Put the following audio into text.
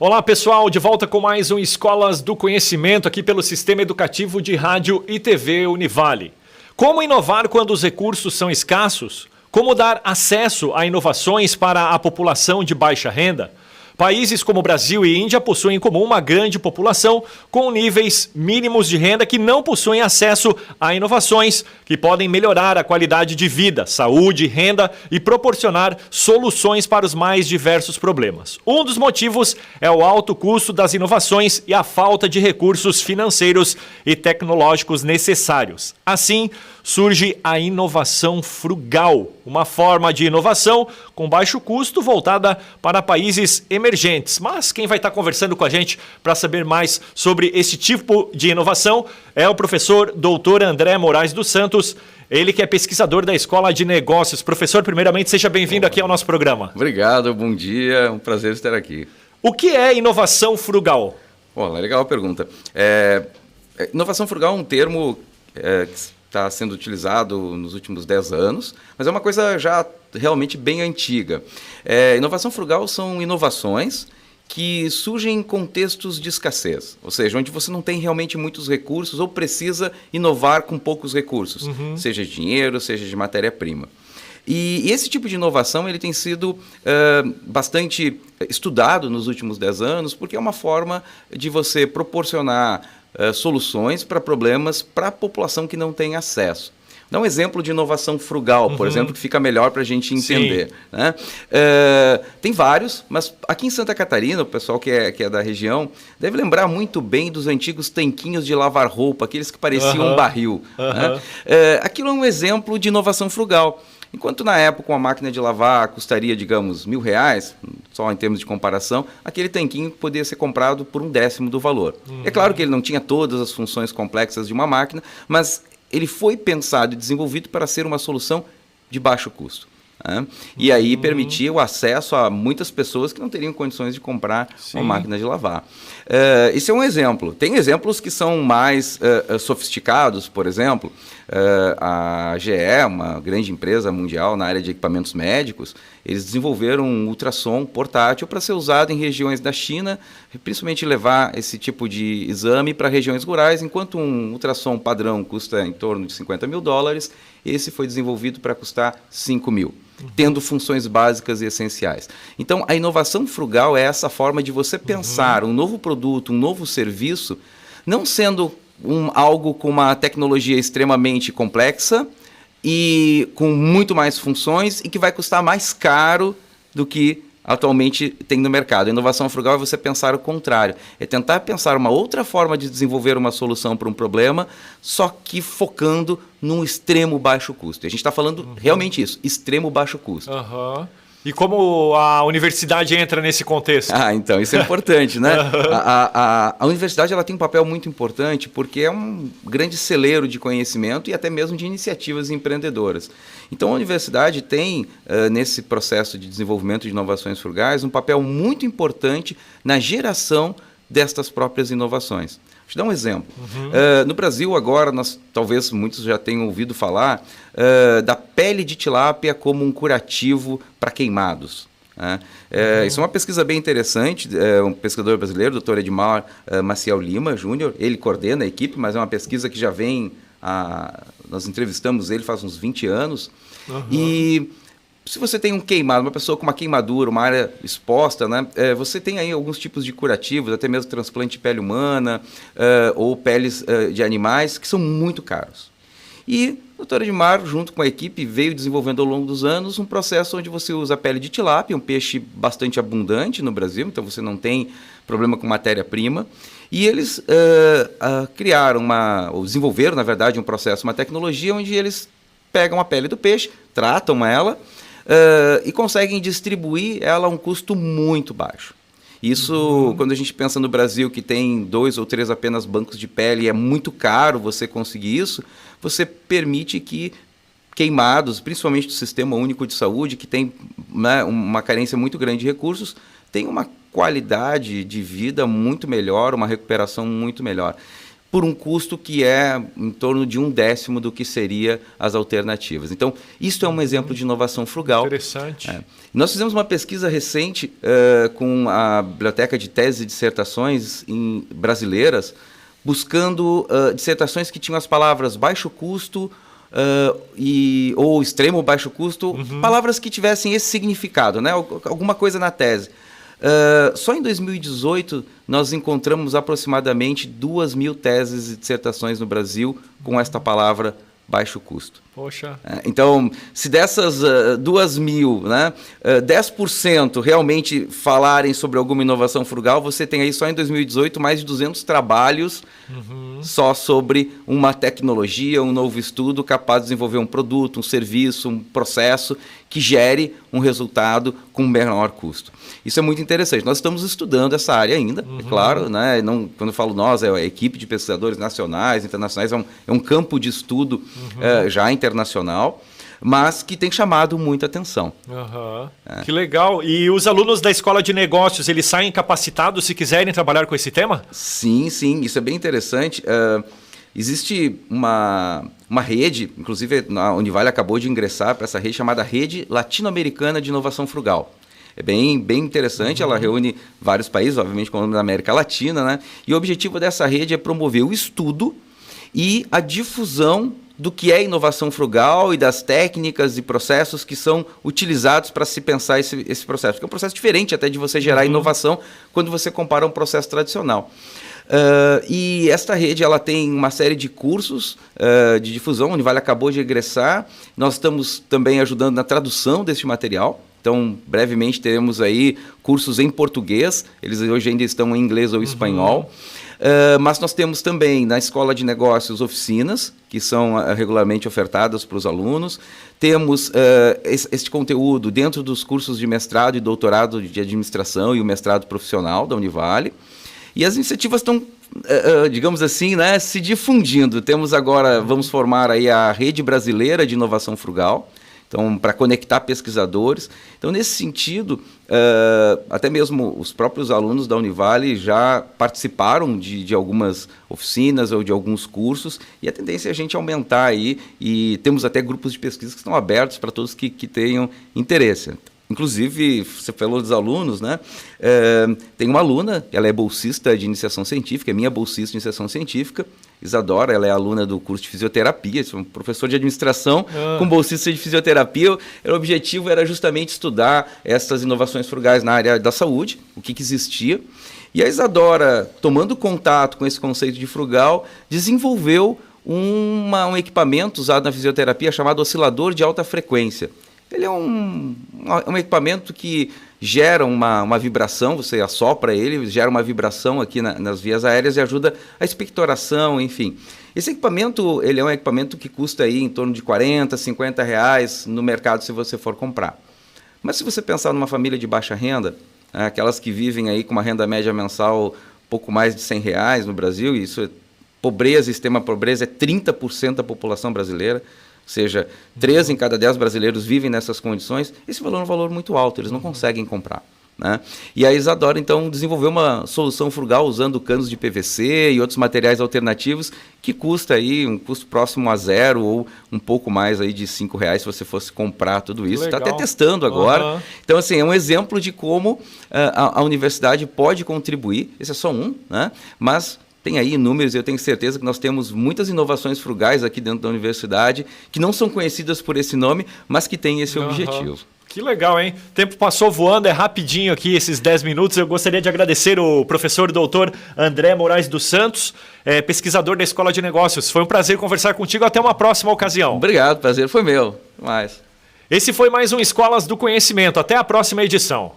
Olá pessoal, de volta com mais um Escolas do Conhecimento aqui pelo Sistema Educativo de Rádio e TV Univale. Como inovar quando os recursos são escassos? Como dar acesso a inovações para a população de baixa renda? Países como Brasil e Índia possuem em comum uma grande população com níveis mínimos de renda que não possuem acesso a inovações que podem melhorar a qualidade de vida, saúde, renda e proporcionar soluções para os mais diversos problemas. Um dos motivos é o alto custo das inovações e a falta de recursos financeiros e tecnológicos necessários. Assim, surge a inovação frugal, uma forma de inovação com baixo custo voltada para países emergentes. Mas quem vai estar conversando com a gente para saber mais sobre esse tipo de inovação é o professor Dr. André Moraes dos Santos, ele que é pesquisador da Escola de Negócios. Professor, primeiramente, seja bem-vindo aqui ao nosso programa. Obrigado, bom dia, é um prazer estar aqui. O que é inovação frugal? Legal a pergunta. Inovação frugal é um termo que está sendo utilizado nos últimos 10 anos, mas é uma coisa já realmente bem antiga. Inovação frugal são inovações que surgem em contextos de escassez, ou seja, onde você não tem realmente muitos recursos ou precisa inovar com poucos recursos, seja de dinheiro, seja de matéria-prima. E esse tipo de inovação ele tem sido bastante estudado nos últimos 10 anos, porque é uma forma de você proporcionar soluções para problemas para a população que não tem acesso. Dá um exemplo de inovação frugal, por exemplo, que fica melhor para a gente entender. Né? Tem vários, mas aqui em Santa Catarina, o pessoal que é da região deve lembrar muito bem dos antigos tanquinhos de lavar roupa, aqueles que pareciam um barril. Né? Aquilo é um exemplo de inovação frugal. Enquanto na época uma máquina de lavar custaria, digamos, R$1.000, só em termos de comparação, aquele tanquinho poderia ser comprado por 1/10 do valor. É claro que ele não tinha todas as funções complexas de uma máquina, mas ele foi pensado e desenvolvido para ser uma solução de baixo custo. Né? E aí permitia o acesso a muitas pessoas que não teriam condições de comprar uma máquina de lavar. Esse é um exemplo. Tem exemplos que são mais sofisticados, por exemplo, a GE, uma grande empresa mundial na área de equipamentos médicos, eles desenvolveram um ultrassom portátil para ser usado em regiões da China, principalmente levar esse tipo de exame para regiões rurais, enquanto um ultrassom padrão custa em torno de $50.000, esse foi desenvolvido para custar R$5.000. Tendo funções básicas e essenciais. Então, a inovação frugal é essa forma de você pensar um novo produto, um novo serviço, não sendo algo com uma tecnologia extremamente complexa e com muito mais funções e que vai custar mais caro do que atualmente tem no mercado. A inovação frugal é você pensar o contrário. É tentar pensar uma outra forma de desenvolver uma solução para um problema, só que focando num extremo baixo custo. A gente está falando realmente isso, extremo baixo custo. E como a universidade entra nesse contexto? Então, isso é importante, né? A universidade ela tem um papel muito importante porque é um grande celeiro de conhecimento e até mesmo de iniciativas empreendedoras. Então, a universidade tem, nesse processo de desenvolvimento de inovações frugais, um papel muito importante na geração destas próprias inovações. Vou te dar um exemplo. No Brasil, agora, talvez muitos já tenham ouvido falar da pele de tilápia como um curativo para queimados. Isso é uma pesquisa bem interessante. Um pesquisador brasileiro, o Dr. Edmar Maciel Lima Júnior, ele coordena a equipe, mas é uma pesquisa que já vem... nós entrevistamos ele faz uns 20 anos. E... se você tem um queimado, uma pessoa com uma queimadura, uma área exposta, né, você tem aí alguns tipos de curativos, até mesmo transplante de pele humana ou peles de animais, que são muito caros. E o Dr. Edmar, junto com a equipe, veio desenvolvendo ao longo dos anos um processo onde você usa a pele de tilápia, um peixe bastante abundante no Brasil, então você não tem problema com matéria-prima. E eles ou desenvolveram, na verdade, um processo, uma tecnologia onde eles pegam a pele do peixe, tratam ela, e conseguem distribuir ela a um custo muito baixo. Isso, quando a gente pensa no Brasil, que tem 2 ou 3 apenas bancos de pele, e é muito caro você conseguir isso, você permite que queimados, principalmente do Sistema Único de Saúde, que tem, né, uma carência muito grande de recursos, tem uma qualidade de vida muito melhor, uma recuperação muito melhor. por um custo que é em torno de 1/10 do que seria as alternativas. Então, isso é um exemplo de inovação frugal. Interessante. Nós fizemos uma pesquisa recente com a Biblioteca de Teses e Dissertações brasileiras, buscando dissertações que tinham as palavras baixo custo ou extremo baixo custo, palavras que tivessem esse significado, né? Alguma coisa na tese. Só em 2018 nós encontramos aproximadamente 2.000 teses e dissertações no Brasil com esta palavra baixo custo. Poxa. Então, se dessas 2.000, né, 10% realmente falarem sobre alguma inovação frugal, você tem aí só em 2018 mais de 200 trabalhos só sobre uma tecnologia, um novo estudo capaz de desenvolver um produto, um serviço, um processo que gere um resultado com menor custo. Isso é muito interessante. Nós estamos estudando essa área ainda, é claro, né? Não, quando eu falo nós, é a equipe de pesquisadores nacionais, internacionais, é um campo de estudo já internacional, mas que tem chamado muita atenção. Que legal. E os alunos da Escola de Negócios, eles saem capacitados se quiserem trabalhar com esse tema? Sim, sim, isso é bem interessante. Existe uma rede, inclusive a Univale acabou de ingressar para essa rede chamada Rede Latino-Americana de Inovação Frugal. É bem interessante, ela reúne vários países, obviamente como da América Latina, né? E o objetivo dessa rede é promover o estudo e a difusão do que é inovação frugal e das técnicas e processos que são utilizados para se pensar esse processo. Porque é um processo diferente até de você gerar inovação quando você compara um processo tradicional. E esta rede ela tem uma série de cursos de difusão, a Univale acabou de egressar. Nós estamos também ajudando na tradução deste material. Então, brevemente teremos aí cursos em português, eles hoje ainda estão em inglês ou espanhol. Mas nós temos também na Escola de Negócios oficinas, que são regularmente ofertadas para os alunos. Temos este conteúdo dentro dos cursos de mestrado e doutorado de administração e o mestrado profissional da Univale. E as iniciativas estão, digamos assim, né, se difundindo. Temos agora, vamos formar aí a Rede Brasileira de Inovação Frugal, então, para conectar pesquisadores. Então, nesse sentido, até mesmo os próprios alunos da Univale já participaram de algumas oficinas ou de alguns cursos, e a tendência é a gente aumentar aí, e temos até grupos de pesquisa que estão abertos para todos que tenham interesse. Inclusive, você falou dos alunos, né? Tem uma aluna, ela é bolsista de iniciação científica, é minha bolsista de iniciação científica, Isadora, ela é aluna do curso de fisioterapia, um professor de administração com bolsista de fisioterapia. O objetivo era justamente estudar essas inovações frugais na área da saúde, o que existia. E a Isadora, tomando contato com esse conceito de frugal, desenvolveu um equipamento usado na fisioterapia chamado oscilador de alta frequência. Ele é um equipamento que gera uma vibração, você assopra ele, gera uma vibração aqui nas vias aéreas e ajuda a expectoração, enfim. Esse equipamento, ele é um equipamento que custa aí em torno de R$40, R$50 no mercado se você for comprar. Mas se você pensar numa família de baixa renda, aquelas que vivem aí com uma renda média mensal pouco mais de R$100 no Brasil, e isso é pobreza, extrema pobreza é 30% da população brasileira, ou seja, 3 em cada 10 brasileiros vivem nessas condições, esse valor é um valor muito alto, eles não conseguem comprar, né? E a Isadora, então, desenvolveu uma solução frugal usando canos de PVC e outros materiais alternativos que custa aí um custo próximo a zero ou um pouco mais aí de R$5 se você fosse comprar tudo isso. Está até testando agora. Então, assim, é um exemplo de como a universidade pode contribuir. Esse é só um, né? Mas tem aí números, eu tenho certeza que nós temos muitas inovações frugais aqui dentro da universidade que não são conhecidas por esse nome, mas que têm esse objetivo. Que legal, hein? O tempo passou voando, é rapidinho aqui esses 10 minutos. Eu gostaria de agradecer o professor doutor André Moraes dos Santos, pesquisador da Escola de Negócios. Foi um prazer conversar contigo, até uma próxima ocasião. Obrigado, prazer foi meu. Até mais. Esse foi mais um Escolas do Conhecimento. Até a próxima edição.